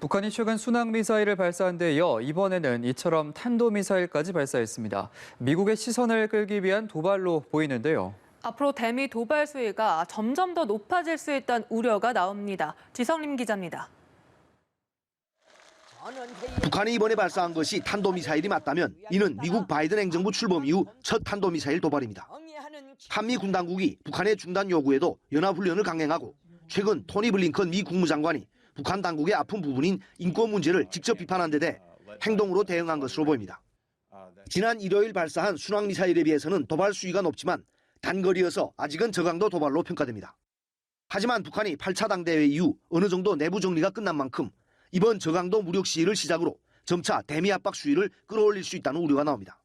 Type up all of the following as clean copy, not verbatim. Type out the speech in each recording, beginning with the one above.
북한이 최근 순항미사일을 발사한 데 이어 이번에는 이처럼 탄도미사일까지 발사했습니다. 미국의 시선을 끌기 위한 도발로 보이는데요. 앞으로 대미 도발 수위가 점점 더 높아질 수 있다는 우려가 나옵니다. 지성림 기자입니다. 북한이 이번에 발사한 것이 탄도미사일이 맞다면 이는 미국 바이든 행정부 출범 이후 첫 탄도미사일 도발입니다. 한미 군 당국이 북한의 중단 요구에도 연합훈련을 강행하고 최근 토니 블링컨 미 국무장관이 북한 당국의 아픈 부분인 인권 문제를 직접 비판한 데 대해 행동으로 대응한 것으로 보입니다. 지난 일요일 발사한 순항미사일에 비해서는 도발 수위가 높지만 단거리여서 아직은 저강도 도발로 평가됩니다. 하지만 북한이 8차 당대회 이후 어느 정도 내부 정리가 끝난 만큼 이번 저강도 무력 시위를 시작으로 점차 대미 압박 수위를 끌어올릴 수 있다는 우려가 나옵니다.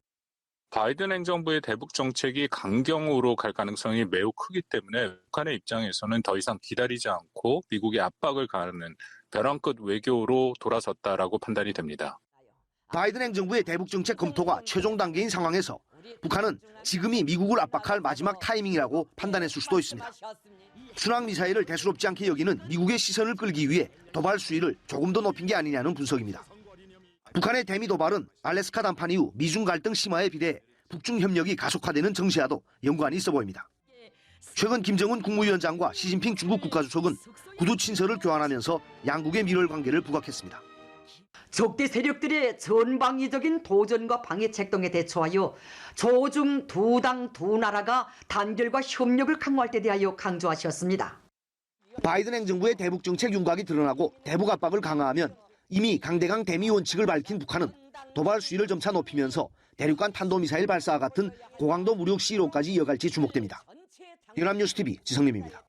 바이든 행정부의 대북 정책이 강경으로 갈 가능성이 매우 크기 때문에 북한의 입장에서는 더 이상 기다리지 않고 미국의 압박을 가하는 벼랑 끝 외교로 돌아섰다라고 판단이 됩니다. 바이든 행정부의 대북 정책 검토가 최종 단계인 상황에서 북한은 지금이 미국을 압박할 마지막 타이밍이라고 판단했을 수도 있습니다. 순항미사일을 대수롭지 않게 여기는 미국의 시선을 끌기 위해 도발 수위를 조금 더 높인 게 아니냐는 분석입니다. 북한의 대미 도발은 알래스카 단판 이후 미중 갈등 심화에 비례해 북중 협력이 가속화되는 정세와도 연관이 있어 보입니다. 최근 김정은 국무위원장과 시진핑 중국 국가주석은 구두 친서를 교환하면서 양국의 밀월 관계를 부각했습니다. 적대 세력들의 전방위적인 도전과 방해 책동에 대처하여 조중 두 당 두 나라가 단결과 협력을 강화할 때 대하여 강조하셨습니다. 바이든 행정부의 대북 정책 윤곽이 드러나고 대북 압박을 강화하면 이미 강대강 대미 원칙을 밝힌 북한은 도발 수위를 점차 높이면서 대륙간 탄도미사일 발사와 같은 고강도 무력 시위로까지 이어갈지 주목됩니다. 연합뉴스TV 지성림입니다.